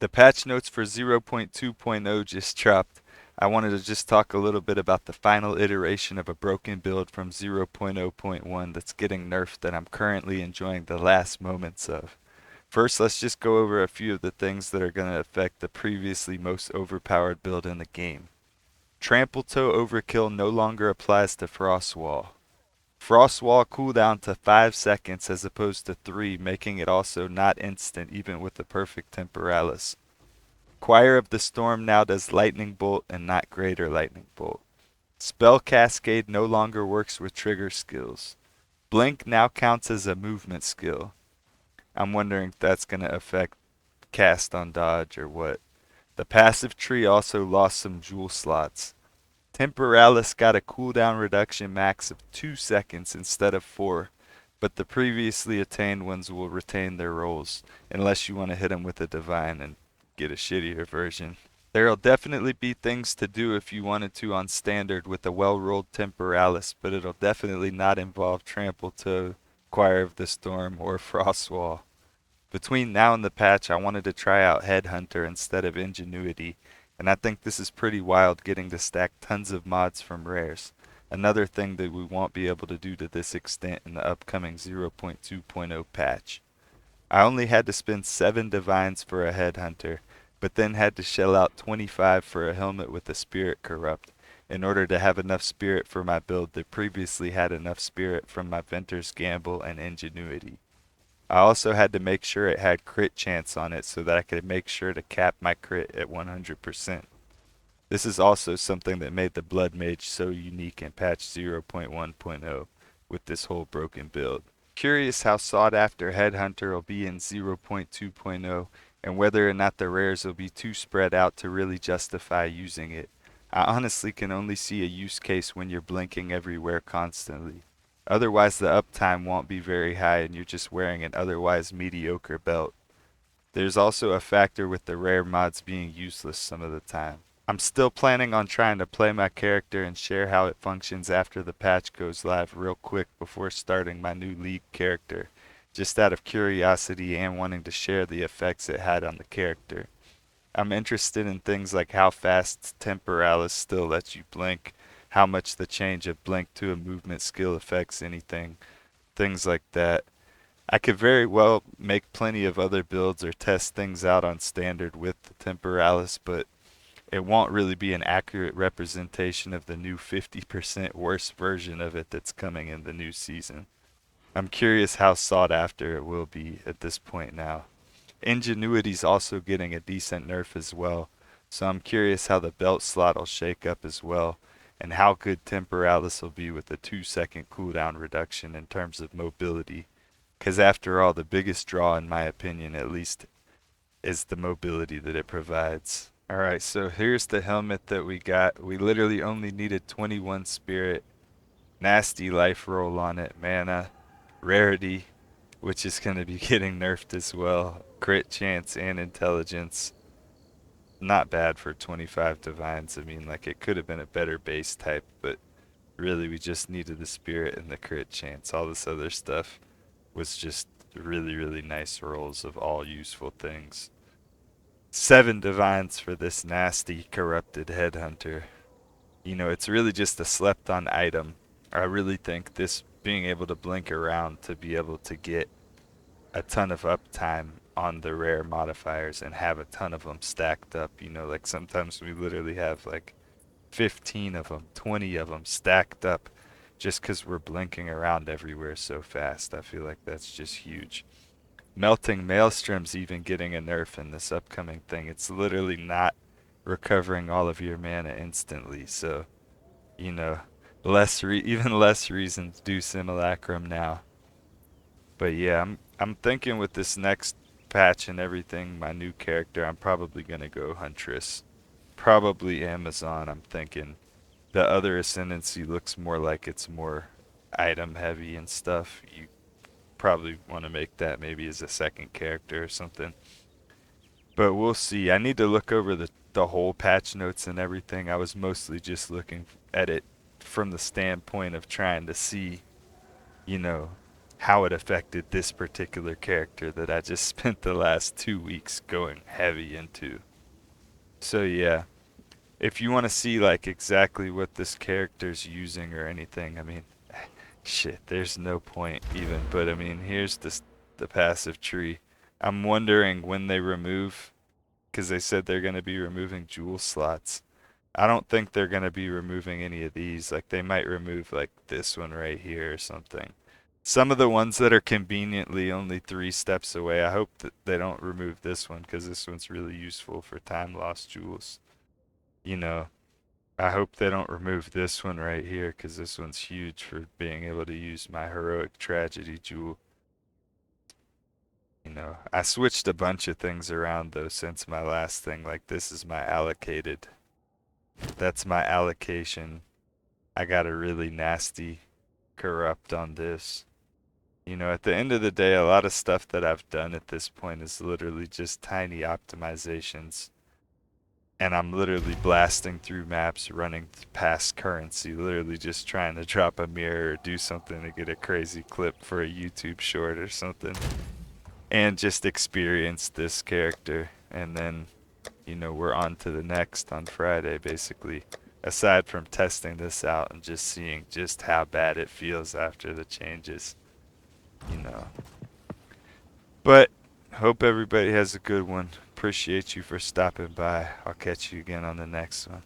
The patch notes for 0.2.0 just dropped. I wanted to just talk a little bit about the final iteration of a broken build from 0.0.1 that's getting nerfed that I'm currently enjoying the last moments of. First, let's just go over a few of the things that are going to affect the previously most overpowered build in the game. Trample Toe Overkill no longer applies to Frost Wall. Frost Wall cooldown to 5 seconds as opposed to 3, making it also not instant even with the perfect Temporalis. Choir of the Storm now does Lightning Bolt and not Greater Lightning Bolt. Spell Cascade no longer works with trigger skills. Blink now counts as a movement skill. I'm wondering if that's going to affect cast on dodge or what. The passive tree also lost some jewel slots. Temporalis got a cooldown reduction max of 2 seconds instead of 4, but the previously attained ones will retain their rolls, unless you want to hit them with a divine and get a shittier version. There'll definitely be things to do if you wanted to on standard with a well-rolled Temporalis, but it'll definitely not involve Trample Toe, Choir of the Storm, or Frostwall. Between now and the patch, I wanted to try out Headhunter instead of Ingenuity, and I think this is pretty wild getting to stack tons of mods from rares. Another thing that we won't be able to do to this extent in the upcoming 0.2.0 patch. I only had to spend 7 divines for a Headhunter, but then had to shell out 25 for a helmet with a Spirit Corrupt in order to have enough spirit for my build that previously had enough spirit from my Venter's Gamble and Ingenuity. I also had to make sure it had crit chance on it so that I could make sure to cap my crit at 100%. This is also something that made the Blood Mage so unique in patch 0.1.0 with this whole broken build. Curious how sought after Headhunter will be in 0.2.0 and whether or not the rares will be too spread out to really justify using it. I honestly can only see a use case when you're blinking everywhere constantly. Otherwise the uptime won't be very high and you're just wearing an otherwise mediocre belt. There's also a factor with the rare mods being useless some of the time. I'm still planning on trying to play my character and share how it functions after the patch goes live real quick before starting my new league character, just out of curiosity and wanting to share the effects it had on the character. I'm interested in things like how fast Temporalis still lets you blink, how much the change of blink to a movement skill affects anything, things like that. I could very well make plenty of other builds or test things out on standard with the Temporalis, but it won't really be an accurate representation of the new 50% worse version of it that's coming in the new season. I'm curious how sought after it will be at this point now. Ingenuity's also getting a decent nerf as well, so I'm curious how the belt slot will shake up as well, and how good Temporalis will be with a 2 second cooldown reduction in terms of mobility. Because after all, the biggest draw, in my opinion at least, is the mobility that it provides. Alright, so here's the helmet that we got. We literally only needed 21 spirit, nasty life roll on it, mana, rarity, which is going to be getting nerfed as well, crit chance and intelligence. Not bad for 25 divines. I mean, like, it could have been a better base type, but really we just needed the spirit and the crit chance. All this other stuff was just really, really nice rolls of all useful things. 7 divines for this nasty corrupted headhunter. You know, it's really just a slept on item. I really think this being able to blink around to be able to get a ton of uptime on the rare modifiers and have a ton of them stacked up. You know, like sometimes we literally have like 15 of them, 20 of them stacked up just because we're blinking around everywhere so fast. I feel like that's just huge. Melting Maelstrom's even getting a nerf in this upcoming thing. It's literally not recovering all of your mana instantly, so you know, even less reason to do Simulacrum now. But yeah, I'm thinking with this next patch and everything, my new character, I'm probably gonna go Huntress. Probably Amazon, I'm thinking. The other Ascendancy looks more like it's more item heavy and stuff. You probably want to make that maybe as a second character or something. But we'll see. I need to look over the whole patch notes and everything. I was mostly just looking at it from the standpoint of trying to see, you know, how it affected this particular character that I just spent the last 2 weeks going heavy into. So yeah, if you want to see like exactly what this character's using or anything, I mean, shit, there's no point even. But I mean, here's the passive tree. I'm wondering when they remove, because they said they're going to be removing jewel slots. I don't think they're going to be removing any of these. Like they might remove like this one right here or something. Some of the ones that are conveniently only 3 steps away, I hope that they don't remove this one because this one's really useful for time lost jewels. You know, I hope they don't remove this one right here because this one's huge for being able to use my heroic tragedy jewel. I switched a bunch of things around though since my last thing. Like this is my allocated. That's my allocation. I got a really nasty corrupt on this. At the end of the day, a lot of stuff that I've done at this point is literally just tiny optimizations. And I'm literally blasting through maps, running past currency, literally just trying to drop a mirror or do something to get a crazy clip for a YouTube short or something. And just experience this character. And then, we're on to the next on Friday, basically. Aside from testing this out and just seeing just how bad it feels after the changes, you know. But hope everybody has a good one. Appreciate you for stopping by. I'll catch you again on the next one.